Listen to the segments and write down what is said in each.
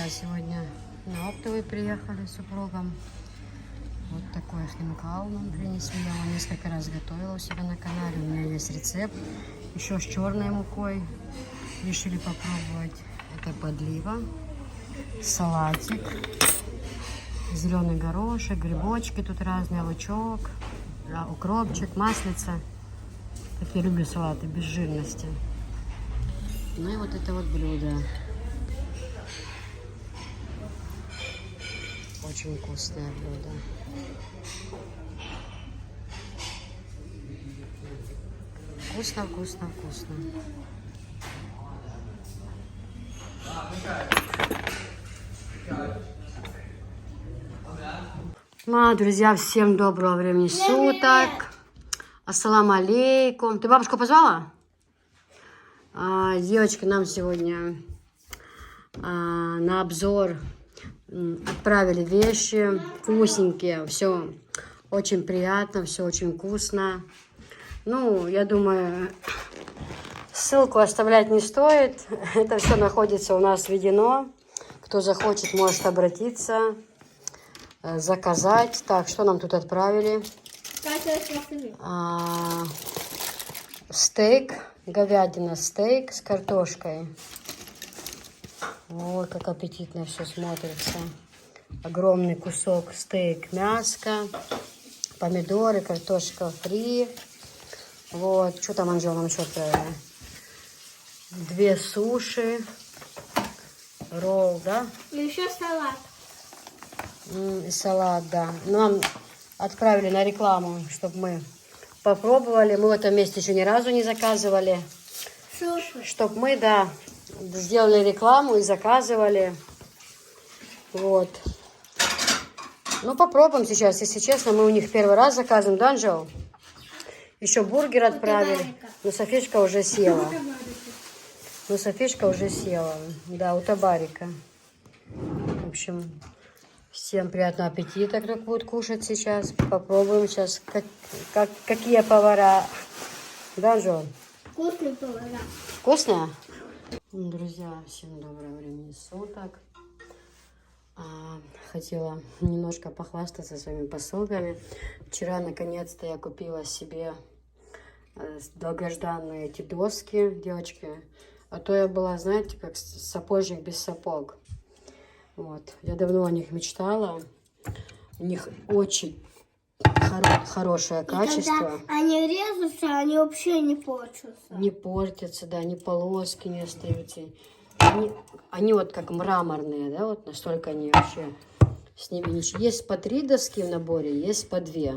Да, сегодня на оптовый приехали с супругом. Вот такой хинкал нам принесли. Я его несколько раз готовила у себя на канале. У меня есть рецепт. Еще с черной мукой. Решили попробовать. Это подлива, салатик, зеленый горошек, грибочки тут разные, лучок, укропчик, маслица. Так я люблю салаты без жирности. Ну и вот это вот блюдо. Очень вкусное блюдо. Вкусно, вкусно, вкусно. Друзья, всем доброго времени суток. Ассаламу алейкум. Ты бабушку позвала? Девочки, нам сегодня на обзор отправили вещи вкусненькие. Все очень приятно, все очень вкусно. Ну, я думаю, ссылку оставлять не стоит. Это все находится у нас введено. Кто захочет, может обратиться, заказать. Так, что нам тут отправили? Стейк, говядина стейк с картошкой. Вот как аппетитно все смотрится. Огромный кусок стейк, мяско, помидоры, картошка фри. Вот, что там, Анжела, нам еще отправили? 2 суши, ролл, да? И еще салат. И салат, да. Нам отправили на рекламу, чтобы мы попробовали. Мы в этом месте еще ни разу не заказывали. Суши. Чтобы мы, да, сделали рекламу и заказывали. Вот. Ну, попробуем сейчас. Если честно, мы у них первый раз заказываем, да, Анжел? Еще бургер отправили. Но Софишка уже села. Да, у Табарика. В общем, всем приятного аппетита, кто будет кушать сейчас. Попробуем сейчас, какие повара. Да, Анжел? Вкусные повара. Вкусно? Друзья, всем доброго времени суток. Хотела немножко похвастаться своими посылками. Вчера, наконец-то, я купила себе долгожданные эти доски, девочки. А то я была, знаете, как сапожник без сапог. Вот. Я давно о них мечтала. У них очень хорошее качество. Когда они режутся, они вообще не портятся. Не портятся, да, ни полоски не остаются. Они вот как мраморные, да, вот настолько они вообще с ними ничего. Есть по 3 доски в наборе, есть по 2.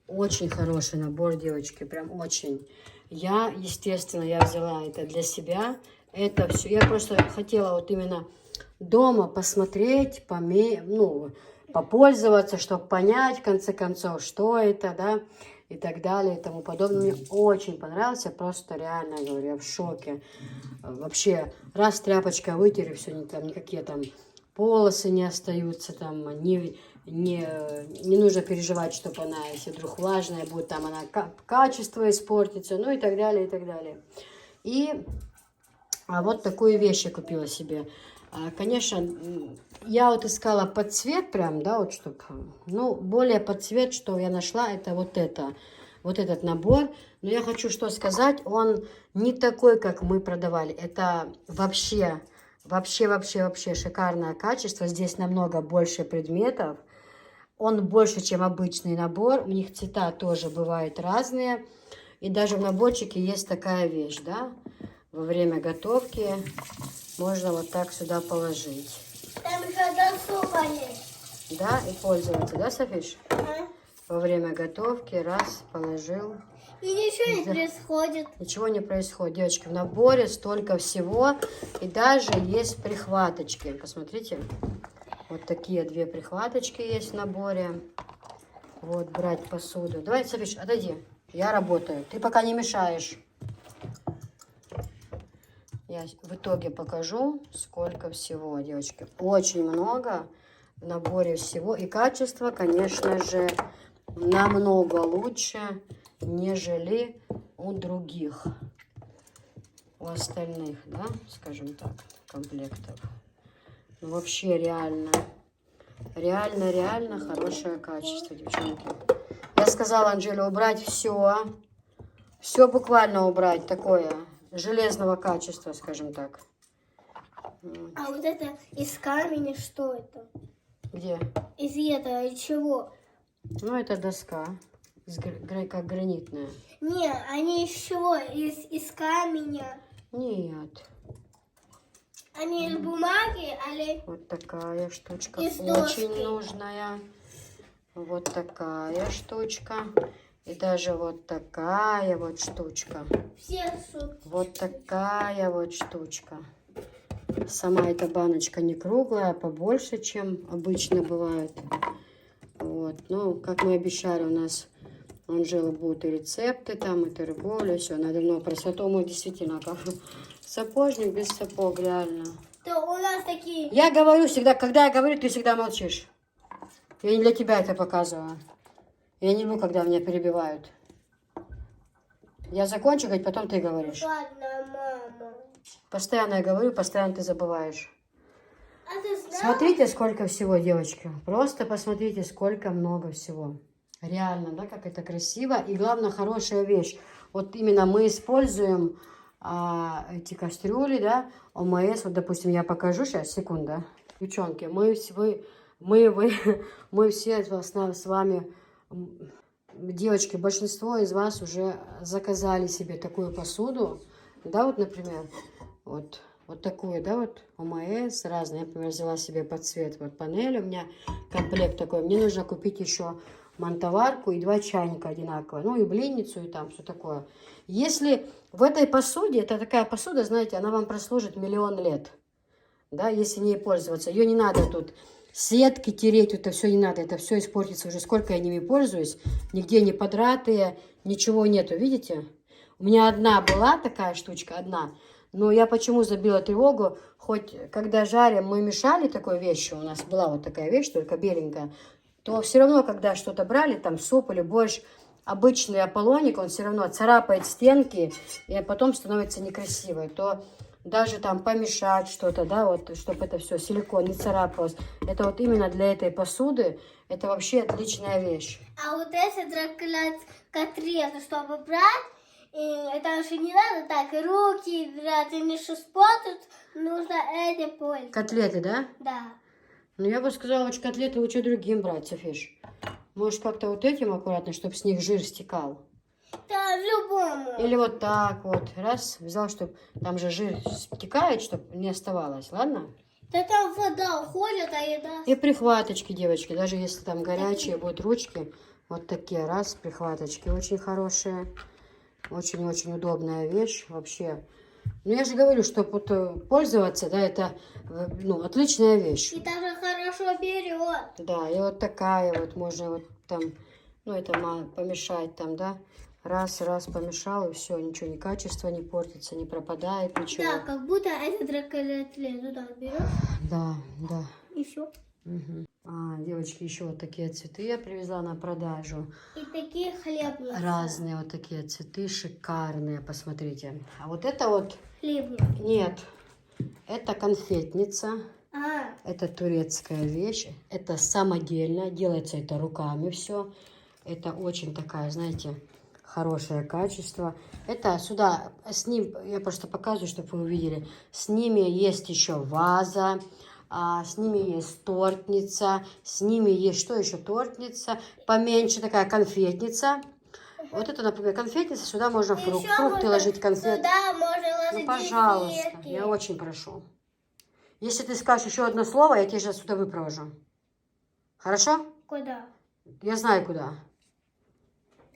Очень хороший набор, девочки, прям очень. Я, естественно, я взяла это для себя. Это все. Я просто хотела вот именно дома посмотреть, попользоваться, чтобы понять, в конце концов, что это, да, и так далее, и тому подобное. Мне очень понравился, просто реально, говорю, я в шоке. Вообще, раз тряпочка вытери, все, там никакие там полосы не остаются, там, не нужно переживать, чтобы она, если вдруг влажная будет, там она качество испортится, ну и так далее, и так далее. И вот такую вещь я купила себе. Конечно, я вот искала под цвет прям, да, вот чтобы, ну, более под цвет, что я нашла, это вот этот набор. Но я хочу что сказать, он не такой, как мы продавали. Это вообще шикарное качество. Здесь намного больше предметов. Он больше, чем обычный набор. У них цвета тоже бывают разные. И даже в наборчике есть такая вещь, да, во время готовки можно вот так сюда положить. Там еще досуга есть. Да, и пользоваться, да, Софиш? Ага. Во время готовки раз, положил. И ничего не происходит. Ничего не происходит. Девочки, в наборе столько всего. И даже есть прихваточки. Посмотрите. Вот такие 2 прихваточки есть в наборе. Вот, брать посуду. Давай, Софиш, отойди. Я работаю. Ты пока не мешаешь. Я в итоге покажу, сколько всего, девочки. Очень много в наборе всего. И качество, конечно же, намного лучше, нежели у других. У остальных, да, скажем так, комплектов. Ну, вообще реально. Реально хорошее качество, девчонки. Я сказала Анжеле убрать все. Все буквально убрать такое железного качества, скажем так. А вот это из камня, что это? Где? Из этого, из чего? Ну, это доска. Как гранитная. Не, они из чего? Из камня. Нет. Они из бумаги, але Вот такая штучка. Из Очень доски. нужная. Вот такая штучка. И даже вот такая вот штучка. все суд. Вот такая вот штучка. Сама эта баночка не круглая, а побольше, чем обычно бывает. Вот. Ну, как мы обещали, у нас у Анжелы будут и рецепты, там, и торговля, все. Она давно про святому действительно как сапожник без сапог, реально. То у нас такие... Я говорю всегда, когда я говорю, ты всегда молчишь. Я не для тебя это показываю. Я не люблю, когда меня перебивают. Я закончу говорить, потом ты говоришь. Ладно, мама. Постоянно я говорю, постоянно ты забываешь. А ты знаешь? Смотрите, сколько всего, девочки. Просто посмотрите, сколько много всего. Реально, да, как это красиво. И главное, хорошая вещь. Вот именно мы используем эти кастрюли, да, ОМС. Вот, допустим, я покажу сейчас, секунда. Девчонки, мы все с вами, девочки, большинство из вас уже заказали себе такую посуду. Да, вот, например, вот такую, да, вот ОМС разные. Я, например, взяла себе под цвет вот панель, у меня комплект такой. Мне нужно купить еще мантоварку и 2 чайника одинаковые, ну и блинницу и там все такое. Если в этой посуде, это такая посуда, знаете, она вам прослужит миллион лет, да, если не пользоваться. Ее не надо тут сетки тереть, это все не надо, это все испортится уже. Сколько я ними пользуюсь, нигде не подратые, ничего нету, видите? У меня одна была такая штучка, одна. Но я почему забила тревогу, хоть когда жарим, мы мешали такой вещью, у нас была вот такая вещь, только беленькая, то все равно, когда что-то брали, там суп или борщ, обычный аполлоник, он все равно царапает стенки, и потом становится некрасивой. То даже там помешать что-то, да, вот, чтобы это все, силикон не царапалось. Это вот именно для этой посуды, это вообще отличная вещь. А вот эти котлеты, чтобы брать, и это уже не надо так руки брать, они что спотут, нужно этим пользоваться. Котлеты, да? Да. Ну, я бы сказала, лучше котлеты лучше другим брать, Софиш. Может, как-то вот этим аккуратно, чтобы с них жир стекал. Да, любому. Или вот так вот. Раз, взял, чтобы там же жир стекает, чтобы не оставалось, ладно? Да там вода уходит, а еда... И прихваточки, девочки, даже если там горячие будут ручки, вот такие, раз, прихваточки очень хорошие. Очень-очень удобная вещь вообще. Ну, я же говорю, что вот пользоваться, да, это, ну, отличная вещь. И даже хорошо берет. Да, и вот такая вот, можно вот там, ну, это помешать там, да. Раз помешал, и все, ничего, ни качество не портится, не пропадает, ничего. Да, как будто этот котлет туда берешь, Да. и все. Угу. Девочки, еще вот такие цветы я привезла на продажу. И такие хлебницы. Разные вот такие цветы, шикарные, посмотрите. А вот это вот... Хлебницы. Нет, это конфетница. А, Это турецкая вещь. Это самодельно. Делается это руками все. Это очень такая, знаете, хорошее качество. Это сюда, с ним, я просто показываю, чтобы вы увидели. С ними есть еще ваза. С ними есть тортница. С ними есть, что еще? Тортница. Поменьше такая конфетница. Вот это, например, конфетница. Сюда можно фрукты ложить, конфеты. Сюда можно ложить Ну, пожалуйста, десертки. я очень прошу. Если ты скажешь еще одно слово, я тебе сейчас сюда выпровожу. Хорошо? Куда? Я знаю, куда.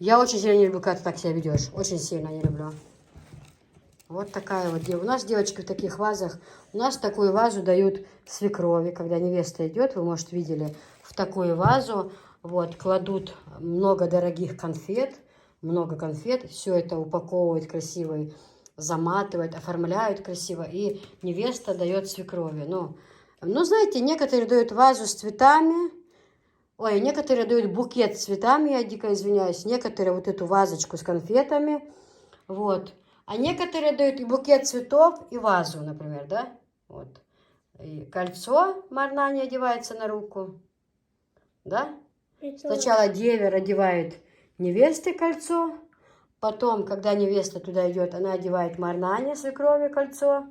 Я очень сильно не люблю, когда ты так себя ведешь. Очень сильно не люблю. Вот такая вот девочка. У нас девочки в таких вазах. У нас такую вазу дают свекрови. Когда невеста идет, вы, может, видели, в такую вазу вот кладут много дорогих конфет. Много конфет. Все это упаковывают красиво, заматывают, оформляют красиво. И невеста дает свекрови. Ну, знаете, некоторые дают вазу с цветами. Ой, некоторые дают букет с цветами, я дико извиняюсь. Некоторые вот эту вазочку с конфетами. Вот. А некоторые дают и букет цветов, и вазу, например, да? Вот. И кольцо Марнани одевается на руку. Да? Это- Сначала девер одевает невесте кольцо. Потом, когда невеста туда идет, она одевает Марнани свекрови кольцо.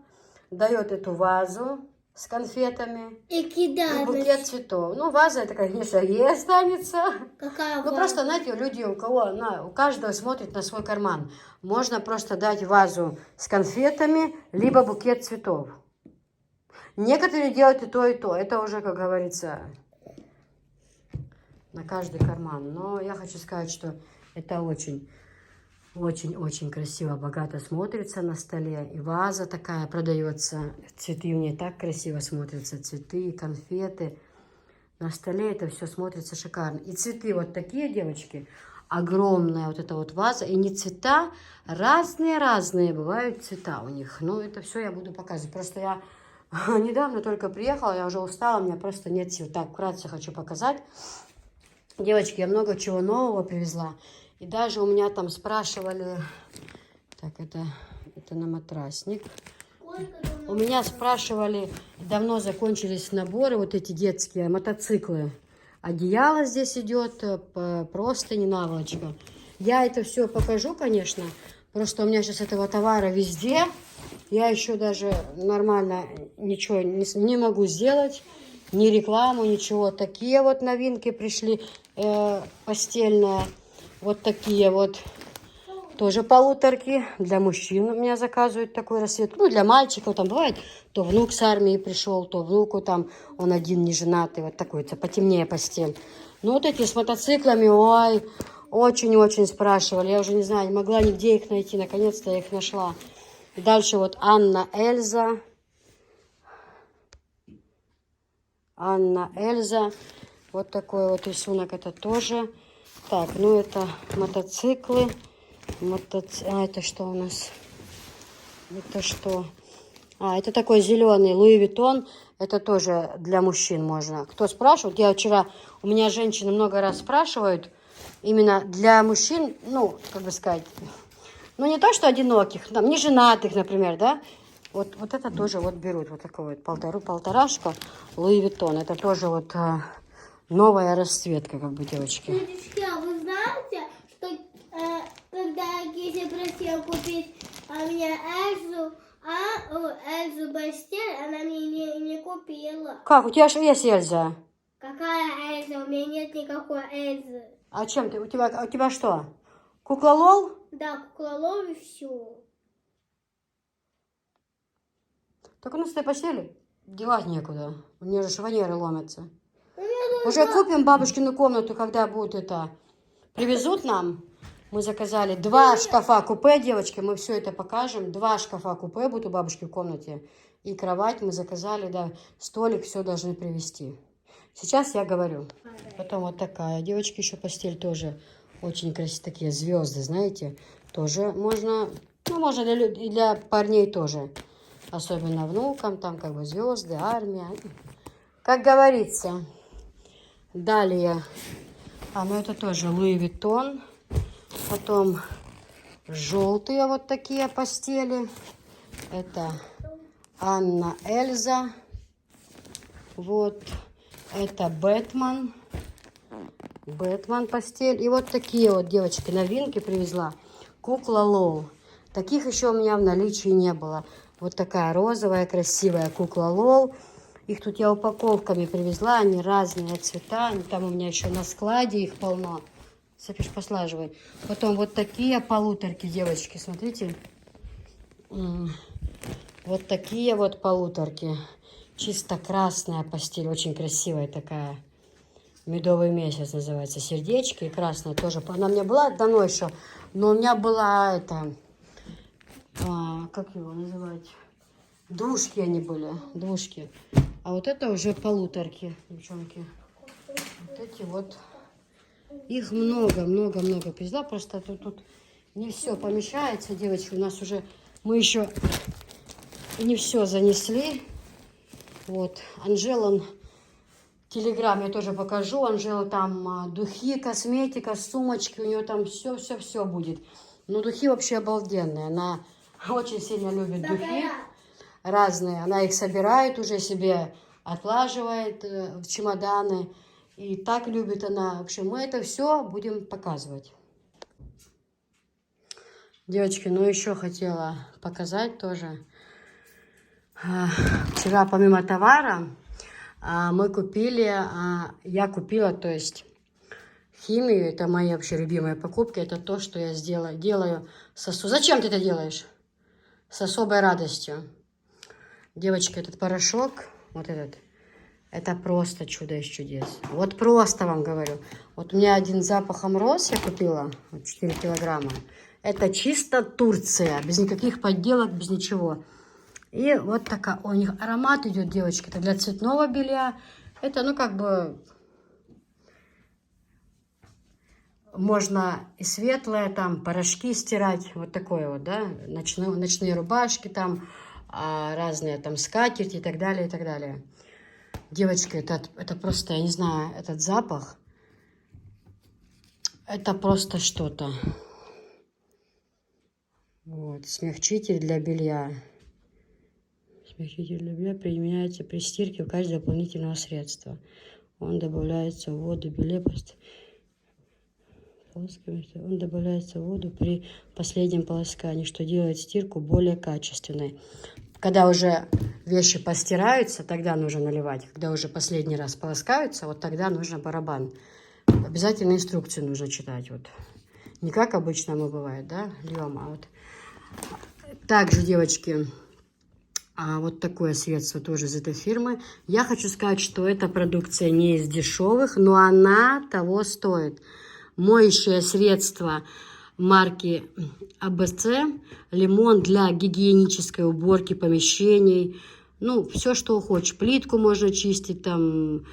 Дает эту вазу с конфетами. И И кидает. букет цветов. Ну, ваза это, конечно, ей останется. Какая Ну, ваза? просто, знаете, люди, у каждого смотрит на свой карман. Можно просто дать вазу с конфетами, либо букет цветов. Некоторые делают и то, и то. Это уже, как говорится, на каждый карман. Но я хочу сказать, что это очень красиво, богато смотрится на столе. И ваза такая продается. Цветы в ней так красиво смотрятся. Цветы, конфеты. На столе это все смотрится шикарно. И цветы вот такие, девочки, огромная вот эта вот ваза. И не цвета, разные бывают цвета у них. Ну, это все я буду показывать. Просто я недавно только приехала, я уже устала, у меня просто нет сил. Так, вкратце хочу показать. Девочки, я много чего нового привезла. И даже у меня там спрашивали... Так, это на матрасник. У меня спрашивали, давно закончились наборы, вот эти детские мотоциклы. Одеяло здесь идет, простыни, наволочка. Я это все покажу, конечно. Просто у меня сейчас этого товара везде. Я еще даже нормально ничего не могу сделать. Ни рекламу, ничего. Такие вот новинки пришли постельные. Вот такие вот. Тоже полуторки. Для мужчин у меня заказывают такой расцветку. Ну, для мальчиков там бывает. То внук с армии пришел, то внуку там он один не женатый. Вот такой-то потемнее постель. Ну, вот эти с мотоциклами, ой, очень-очень спрашивали. Я уже не знаю, не могла нигде их найти. Наконец-то я их нашла. И дальше вот Анна Эльза. Анна Эльза. Вот такой вот рисунок. Это тоже. Так, ну это мотоциклы. А это что у нас? Это что? Это такой зеленый Луи Виттон. Это тоже для мужчин можно. Кто спрашивает? Я вчера... У меня женщины много раз спрашивают. Именно для мужчин, ну, как бы сказать... Ну, не то, что одиноких, там, не женатых, например, да? Вот это тоже вот берут. Вот такой вот полторашка Луи Виттон. Это тоже вот новая расцветка, как бы, девочки. Девочки, а вы знаете, что когда я Кисе просила купить мне Эльзу Бастель, она мне не купила. Как? У тебя же есть Эльза? Какая Эльза? У меня нет никакой Эльзы. А чем ты? У тебя что? Кукла Лол? Да, кукла Лол и все. Так у нас в этой постели девать некуда. У нее же шванеры ломятся. У меня Уже купим бабушкину комнату, когда будет это... Привезут нам. Мы заказали 2 шкафа-купе, девочки. Мы все это покажем. 2 шкафа-купе будут у бабушки в комнате. И кровать мы заказали, да. Столик, все должны привезти. Сейчас я говорю. Потом вот такая. Девочки, еще постель тоже очень красивые. Такие звезды, знаете. Тоже можно... Ну, можно и для парней тоже. Особенно внукам. Там как бы звезды, армия. Как говорится. Далее. Ну это тоже Луи Виттон. Потом желтые вот такие постели. Это Анна Эльза. Вот. Это Бэтмен. Бэтмен постель. И вот такие вот, девочки, новинки привезла. Кукла Лол. Таких еще у меня в наличии не было. Вот такая розовая, красивая кукла Лол. Их тут я упаковками привезла. Они разные цвета. Там у меня еще на складе их полно. Софиш, послаживай. Потом вот такие полуторки, девочки, смотрите. Вот такие вот полуторки. Чисто красная постель, очень красивая такая. Медовый месяц называется. Сердечки и красная тоже. Она у меня была давно еще, но у меня была это... как его называть? Двушки они были, двушки. А вот это уже полуторки, девчонки. Вот эти вот. Их много привезла. Просто тут не все помещается, девочки. У нас уже... Мы еще не все занесли. Вот. Анжела... Телеграм я тоже покажу. Анжела там духи, косметика, сумочки. У нее там все будет. Но духи вообще обалденные. Она очень сильно любит духи. разные. Она их собирает уже себе, отлаживает в чемоданы. И так любит она. В общем, мы это все будем показывать. Девочки, ну еще хотела показать тоже. Вчера помимо товара мы купили, я купила, то есть химию, это мои вообще любимые покупки, это то, что я делаю Зачем ты это делаешь? С особой радостью. Девочки, этот порошок, вот этот, это просто чудо из чудес. Вот просто вам говорю. Вот у меня один запахом роз я купила, вот 4 килограмма. Это чисто Турция, без никаких подделок, без ничего. И вот такая, у них аромат идет, девочки, это для цветного белья. Это, ну, как бы, можно и светлое, там, порошки стирать, вот такое вот, да, ночные рубашки, там, разные, там, скатерти и так далее, и так далее. Девочки, это просто, я не знаю, этот запах, это просто что-то. Вот, смягчитель для белья. Смягчитель для белья применяется при стирке в качестве дополнительного средства. Он добавляется в воду белье. Он добавляется в воду при последнем полоскании, что делает стирку более качественной. Когда уже вещи постираются, тогда нужно наливать. Когда уже последний раз полоскаются, вот тогда нужно барабан. Обязательно инструкцию нужно читать. Вот. Не как обычно мы бывает, да, льем, а вот. Также, девочки, вот такое средство тоже из этой фирмы. Я хочу сказать, что эта продукция не из дешевых, но она того стоит. Моющее средство марки ABC, лимон для гигиенической уборки помещений. Ну, все, что хочешь. Плитку можно чистить, там,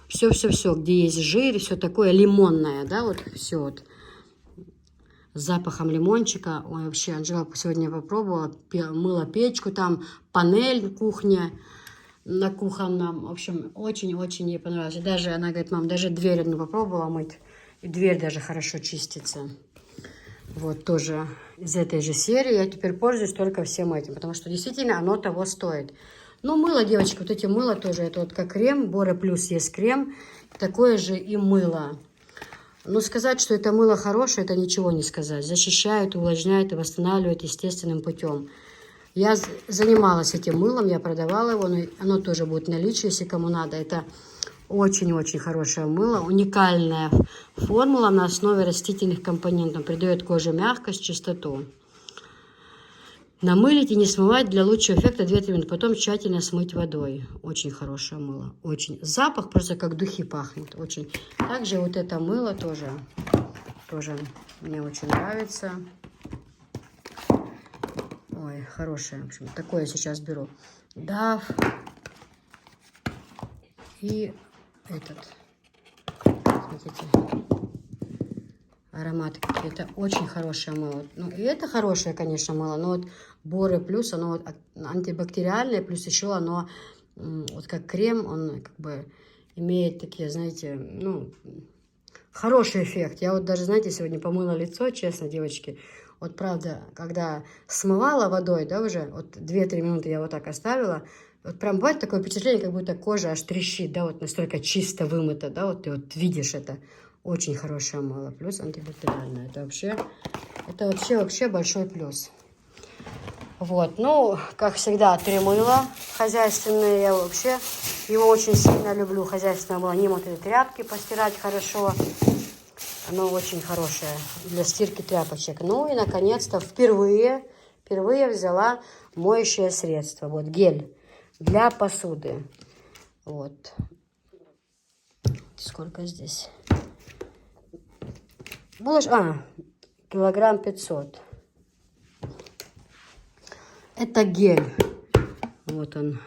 все-все-все, где есть жир, все такое лимонное, да, вот все вот. С запахом лимончика. Ой, вообще, Анжела сегодня попробовала, мыла печку, там панель в кухне, на кухонном. В общем, очень-очень ей понравилось. И даже, она говорит, мам, даже дверь одну попробовала мыть, и дверь даже хорошо чистится. Вот, тоже из этой же серии. Я теперь пользуюсь только всем этим, потому что действительно оно того стоит. Ну, мыло, девочки, вот эти мыло тоже, это вот как крем, Боре Плюс есть крем, такое же и мыло. Но сказать, что это мыло хорошее, это ничего не сказать. Защищает, увлажняет и восстанавливает естественным путем. Я занималась этим мылом, я продавала его, но оно тоже будет в наличии, если кому надо. Это очень-очень хорошее мыло. Уникальная формула на основе растительных компонентов. Придает коже мягкость, чистоту. Намылить и не смывать для лучшего эффекта 2-3 минуты. Потом тщательно смыть водой. Очень хорошее мыло. Очень. Запах просто как духи пахнет. Очень. Также вот это мыло тоже мне очень нравится. Ой, хорошее. В общем, такое сейчас беру. Дав. И этот. Смотрите. Ароматы какие-то. Очень хорошее мыло. Ну, и это хорошее, конечно, мыло. Но вот Боре Плюс, оно вот антибактериальное, плюс еще оно вот как крем, он как бы имеет такие, знаете, ну, хороший эффект. Я вот даже, знаете, сегодня помыла лицо, честно, девочки. Вот правда, когда смывала водой, да, уже, вот 2-3 минуты я вот так оставила, вот прям бывает такое впечатление, как будто кожа аж трещит, да, вот настолько чисто вымыта, да, вот ты вот видишь это. Очень хорошее мыло, плюс антибактериальное. Это вообще большой плюс. Вот, ну, как всегда, 3 мыла хозяйственные. Я вообще его очень сильно люблю. Хозяйственное мыло. Не вот эти тряпки постирать хорошо. Оно очень хорошее для стирки тряпочек. Ну и, наконец-то, впервые взяла моющее средство. Вот, гель для посуды. Вот. Сколько здесь? Килограмм 500. Это гель. Вот он.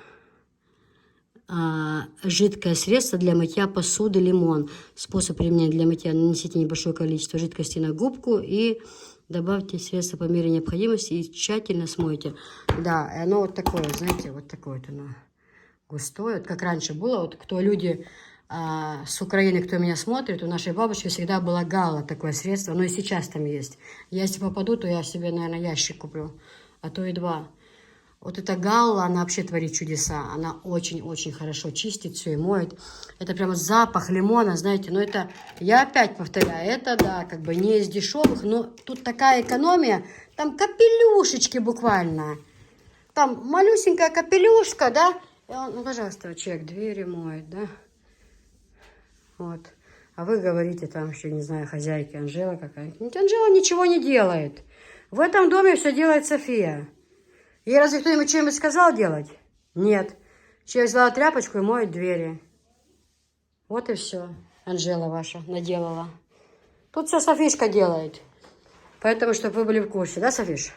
Жидкое средство для мытья посуды, лимон. Способ применения для мытья: нанесите небольшое количество жидкости на губку и добавьте средство по мере необходимости и тщательно смойте. Да, и оно вот такое, знаете, вот такое вот оно густое. Вот как раньше было, вот кто люди с Украины, кто меня смотрит, у нашей бабушки всегда была Гала, такое средство, оно и сейчас там есть. Я, если попаду, то я себе, наверное, ящик куплю, а то и 2. Вот эта Галла, она вообще творит чудеса. Она очень-очень хорошо чистит все и моет. Это прямо запах лимона, знаете. Но это, я опять повторяю, это, да, как бы не из дешевых, но тут такая экономия. Там капелюшечки буквально. Там малюсенькая капелюшка, да. И он, ну, пожалуйста, человек двери моет, да. Вот. А вы говорите, там еще, не знаю, хозяйки, Анжела какая-нибудь. Анжела ничего не делает. В этом доме все делает София. Ей разве кто-нибудь что-нибудь сказал делать? Нет. Человек взяла тряпочку и моет двери. Вот и все. Анжела ваша наделала. Тут все Софишка делает. Поэтому, чтобы вы были в курсе. Да, Софиш?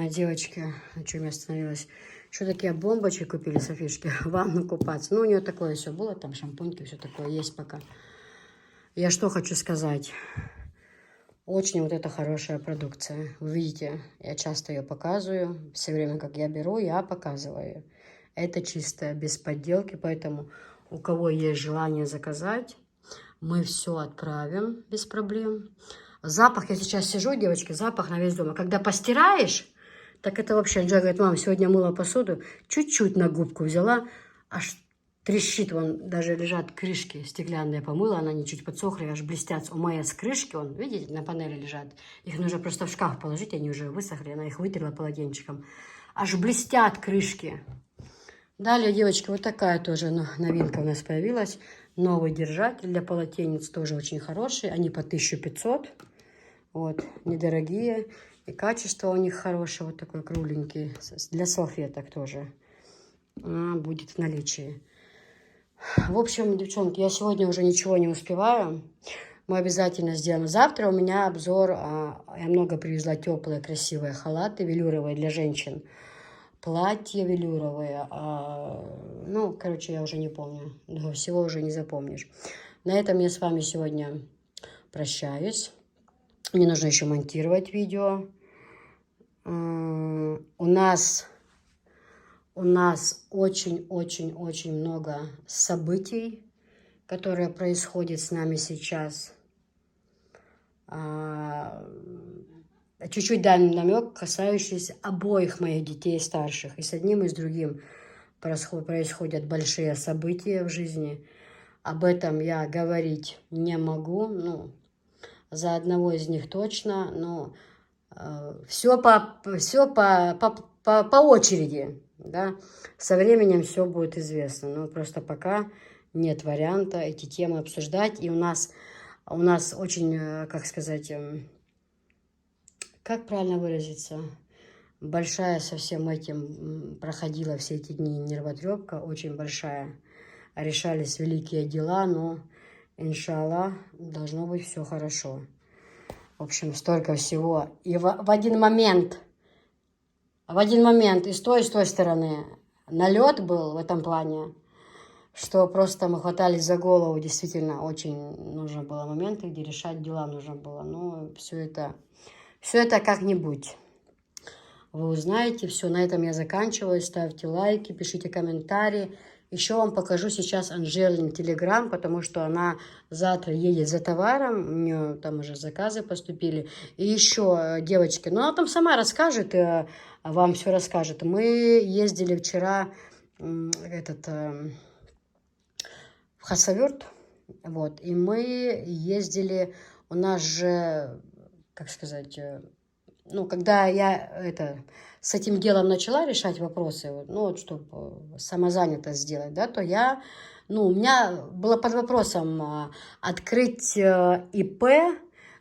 Девочки, на чем я остановилась? Что такие бомбочки купили Софишке? Ванну купаться. Ну, у нее такое все было. Там шампуньки, все такое есть пока. Я что хочу сказать. Очень вот это хорошая продукция. Вы видите, я часто ее показываю. Все время, как я беру, я показываю ее. Это чистая, без подделки. Поэтому у кого есть желание заказать, мы все отправим без проблем. Запах, я сейчас сижу, девочки, запах на весь дом. А когда постираешь, так это вообще, Анжела говорит, мам, сегодня мыла посуду, чуть-чуть на губку взяла, аж трещит, вон даже лежат крышки стеклянные, помыла, она не чуть подсохли, аж блестят. У моей с крышки, вон, видите, на панели лежат. Их нужно просто в шкаф положить, они уже высохли, она их вытерла полотенчиком. Аж блестят крышки. Далее, девочки, вот такая тоже новинка у нас появилась. Новый держатель для полотенец, тоже очень хороший. Они по 1500. Вот, недорогие. И качество у них хорошее, вот такой кругленький. Для салфеток тоже будет в наличии. В общем, девчонки, я сегодня уже ничего не успеваю. Мы обязательно сделаем. Завтра у меня обзор. Я много привезла теплые, красивые халаты велюровые для женщин. Платья велюровые. Ну, короче, я уже не помню. Всего уже не запомнишь. На этом я с вами сегодня прощаюсь. Мне нужно еще монтировать видео. У нас очень-очень-очень много событий, которые происходят с нами сейчас. Чуть-чуть дам намек, касающийся обоих моих детей старших. И с одним, и с другим происходят большие события в жизни. Об этом я говорить не могу. Ну, за одного из них точно. Но все по очереди. Да? Со временем все будет известно. Но просто пока нет варианта эти темы обсуждать. И у нас очень, как сказать... Как правильно выразиться? Большая со всем этим проходила все эти дни нервотрепка, очень большая. Решались великие дела, но, иншаллах, должно быть все хорошо. В общем, столько всего. И в один момент и с той стороны налет был в этом плане, что просто мы хватались за голову. Действительно, очень нужно было моменты, где решать дела нужно было. Но все это как-нибудь. Вы узнаете. Все, на этом я заканчиваю. Ставьте лайки, пишите комментарии. Еще вам покажу сейчас Анжелин телеграм, потому что она завтра едет за товаром. У нее там уже заказы поступили. И еще, девочки, ну она там сама расскажет, вам все расскажет. Мы ездили вчера в Хасавюрт. Вот, и мы ездили, у нас же... Как сказать, ну, когда я с этим делом начала решать вопросы, ну, вот, чтобы самозанятость сделать, да, то у меня было под вопросом открыть ИП,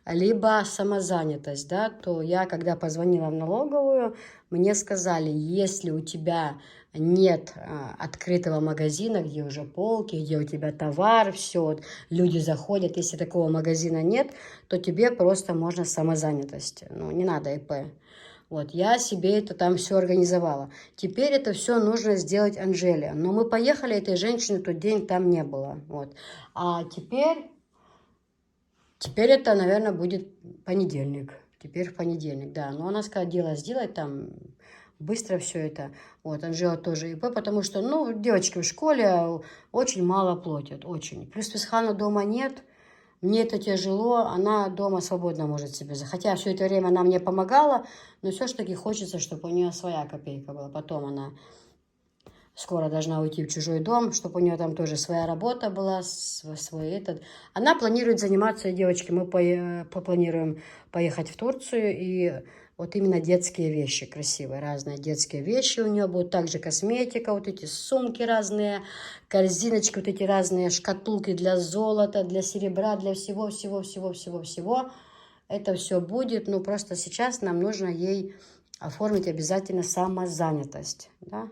либо самозанятость, да, то я, когда позвонила в налоговую, мне сказали, если у тебя нет открытого магазина, где уже полки, где у тебя товар, все, вот, люди заходят, если такого магазина нет, то тебе просто можно самозанятость, ну, не надо ИП. Вот, я себе это там все организовала. Теперь это все нужно сделать Анжеле. Но мы поехали, этой женщины тот день там не было. Вот. А теперь это, наверное, будет понедельник. Теперь в понедельник, да. Но она сказала, дело сделать там... Быстро все это. Вот, Анжела тоже ИП, потому что, ну, девочки в школе очень мало платят, очень. Плюс Фисхана дома нет, Мне это тяжело, она дома свободно может себе. Хотя все это время она мне помогала, но все-таки хочется, чтобы у нее своя копейка была. Потом она скоро должна уйти в чужой дом, чтобы у нее там тоже своя работа была, свой этот. Она планирует заниматься, девочки, мы планируем поехать в Турцию, и вот именно детские вещи красивые, разные детские вещи у нее будут, также косметика, вот эти сумки разные, корзиночки, вот эти разные шкатулки для золота, для серебра, для всего. Это все будет, ну просто сейчас нам нужно ей оформить обязательно самозанятость, да.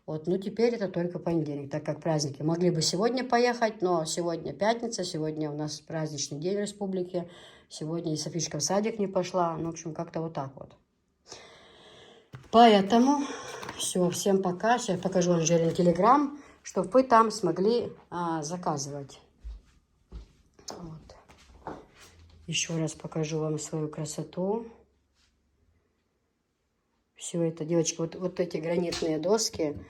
Вот, ну теперь это только понедельник, так как праздники. Могли бы сегодня поехать, но сегодня пятница, сегодня у нас праздничный день в республике. Сегодня и Софичка в садик не пошла. Ну, в общем, как-то вот так вот. Поэтому все, всем пока. Сейчас покажу Анжеле телеграм, чтобы вы там смогли заказывать. Вот. Еще раз покажу вам свою красоту. Все это, девочки, вот эти гранитные доски,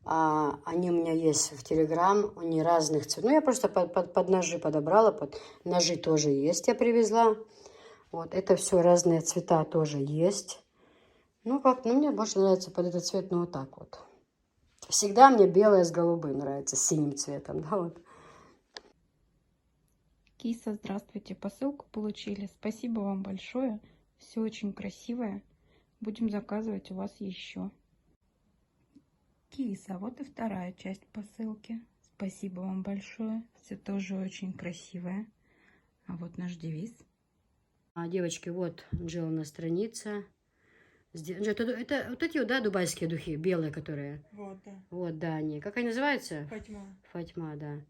они у меня есть в Телеграм, они разных цветов. Ну, я просто под ножи подобрала, под ножи тоже есть, я привезла. Вот, это все разные цвета тоже есть. Ну, как, ну, мне больше нравится под этот цвет, ну, вот так вот. Всегда мне белое с голубым нравится, с синим цветом, да, вот. Киса, здравствуйте. Посылку получили. Спасибо вам большое. Все очень красивое. Будем заказывать у вас еще. Киса, вот и вторая часть посылки. Спасибо вам большое. Все тоже очень красивое. А вот наш девиз. Девочки, вот Анжелина страница. Это вот эти, да, дубайские духи, белые, которые. Вот, да. Вот, да, они. Как они называются? Фатьма. Фатьма, да.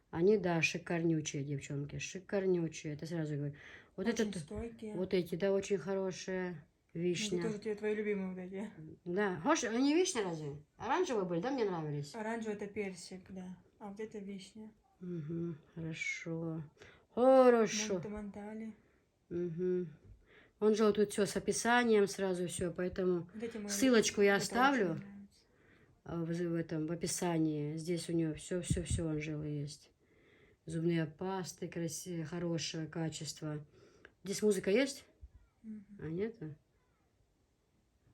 Они, да, шикарнючие, девчонки. Шикарнючие, это сразу говорю. Вот Очень этот, стойкие. вот эти, да, очень хорошие. Ну, Вишня. это тоже твои любимые вот эти. Да. Хош, они вишня разве? Оранжевые были, да, мне нравились? Оранжевый это персик, да. А вот это вишня. Угу, хорошо. Хорошо. Монтали. Угу. Он же вот тут все с описанием сразу все, поэтому Вот эти мои ссылочку я это оставлю очень нравится. в этом, в описании. Здесь у нее все Анжелы есть. Зубные пасты красивые, хорошего качества. Здесь музыка есть? А нет?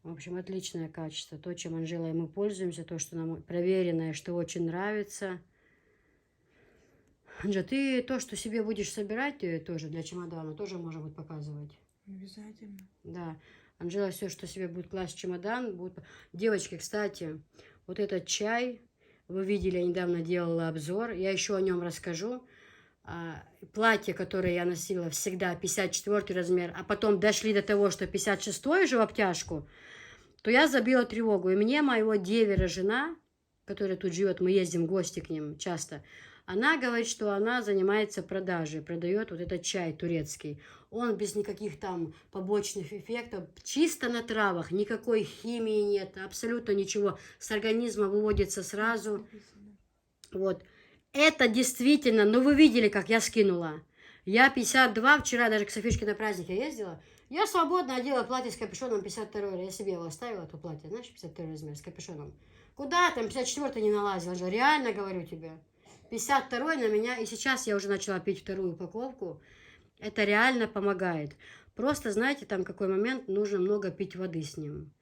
В общем, отличное качество. То, чем Анжела и мы пользуемся, то, что нам проверенное, что очень нравится. Анжа, ты то, что себе будешь собирать, ты тоже для чемодана, тоже можно будет показывать. Обязательно. Да. Анжела все, что себе будет класть в чемодан, будет... Девочки, кстати, вот этот чай, вы видели, я недавно делала обзор, я еще о нем расскажу. Платье, которое я носила всегда 54 размер, а потом дошли до того, что 56 уже в обтяжку, то я забила тревогу. И мне моего девера жена, которая тут живет, мы ездим в гости к ним часто, она говорит, что она занимается продажей, продает вот этот чай турецкий. Он без никаких там побочных эффектов, чисто на травах, никакой химии нет, абсолютно ничего. С организма выводится сразу. Написано. Вот. Это действительно, ну вы видели, как я скинула. Я 52, вчера даже к Софишке на праздник я ездила. Я свободно одела платье с капюшоном 52, я себе его оставила, то платье, знаешь, 52 размер с капюшоном. Куда там 54 не налазила же, реально говорю тебе. 52 на меня, и сейчас я уже начала пить вторую упаковку. Это реально помогает. Просто, знаете, там какой момент, нужно много пить воды с ним.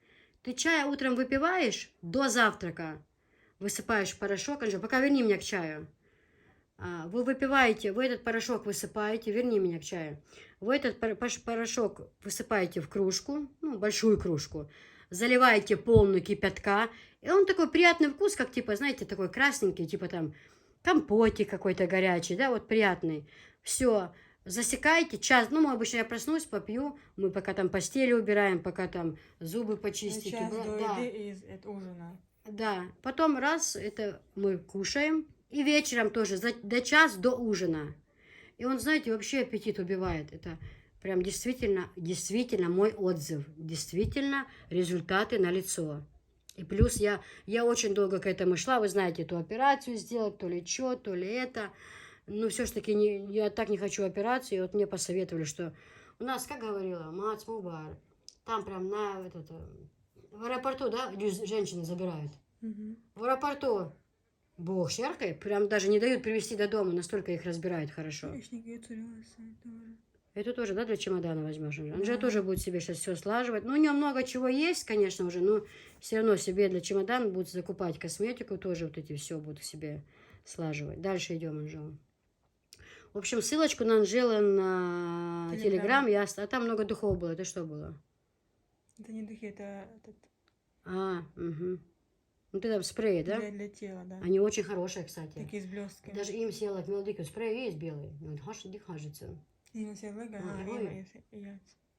Ты чай утром выпиваешь до завтрака, высыпаешь порошок, Анжела, пока верни меня к чаю. Вы выпиваете, вы этот порошок высыпаете, верни меня к чаю. Вы этот порошок высыпаете в кружку, ну, большую кружку, заливаете полную кипятка, и он такой приятный вкус, как, типа, знаете, такой красненький, типа там компотик какой-то горячий, да, вот приятный. Все, засекаете час, ну, обычно я проснусь, попью, мы пока там постели убираем, пока там зубы почистить. Час до Да. еды из ужина. Да, потом раз, это мы кушаем, и вечером тоже, до час до ужина. И он, знаете, вообще аппетит убивает. Это прям действительно мой отзыв. Действительно результаты налицо. И плюс я очень долго к этому шла, вы знаете, эту операцию сделать, то ли что, то ли это. Но все-таки я так не хочу операцию, и вот мне посоветовали, что у нас, как говорила, Мац Мубар, там прям в аэропорту, да, женщины забирают. Угу. В аэропорту Бог шеркой, прям даже не дают привезти до дома, настолько их разбирают хорошо. Вишенька и цурился тоже. Это тоже, да, для чемодана возьмешь? Анжела Да. тоже будет себе сейчас все слаживать. Ну, у нее много чего есть, конечно, уже, но все равно себе для чемодана будет закупать косметику, тоже вот эти все будут себе слаживать. Дальше идем, Анжела. В общем, ссылочку на Анжелы на Телеграм. Телеграм, а там много духов было. Это что было? Это не духи, это этот, Угу. Ну, ты там спреи, да? для тела, да. Они очень хорошие, кстати. Такие с блестками. Даже им села к мелодике, спрей есть белый. Ну, кажется. И все лего, А, а, ой. и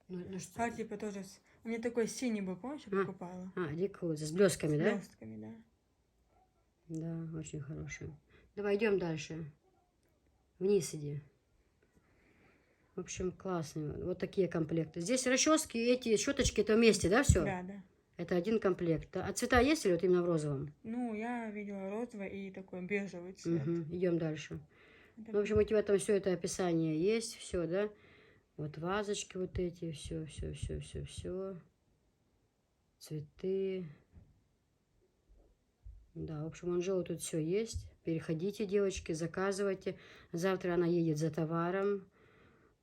Ну, что? а типа тоже, у меня такой синий был, помнишь, я покупала? Дикую, с блесками, С да? блестками, да. Да, очень хорошие. Давай идем дальше. Вниз иди. В общем, классные. Вот такие комплекты. Здесь расчески, эти щеточки, это вместе, да, все? Да, да. Это один комплект. А цвета есть или вот именно в розовом? Ну, я видела розовый и такой бежевый цвет. Угу. Идем дальше. Это Ну, в общем, у тебя там все это описание есть, все, да? Вот вазочки вот эти, все. Цветы. Да, в общем, у Анжелы тут все есть. Переходите, девочки, заказывайте. Завтра она едет за товаром.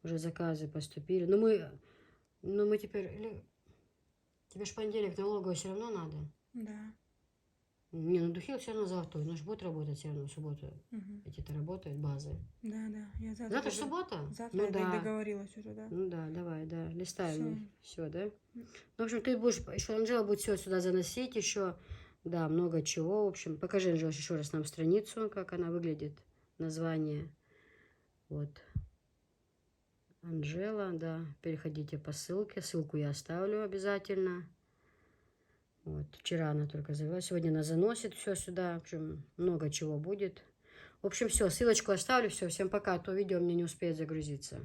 Уже заказы поступили. Но мы теперь... Тебе ж в понедельник налоговую все равно надо. Да. Не, ну духи все равно завтра. Ну, же будет работать все равно в субботу. Мгм. Эти-то работают, базы. Да, да. Я завтра, Завтра ж суббота? завтра Ну я да. договорилась уже, да. Ну да, давай, да. Листаем. Всё. Все, да? Ну, в общем, ты будешь... Еще Анжела будет все сюда заносить еще. Да, много чего. В общем, покажи, Анжела, еще раз нам страницу, как она выглядит. Название. Вот. Анжела, да. Переходите по ссылке. Ссылку я оставлю обязательно. Вот. Вчера она только завела. Сегодня она заносит все сюда. В общем, много чего будет. В общем, все. Ссылочку оставлю. Все. Всем пока. А то видео мне не успеет загрузиться.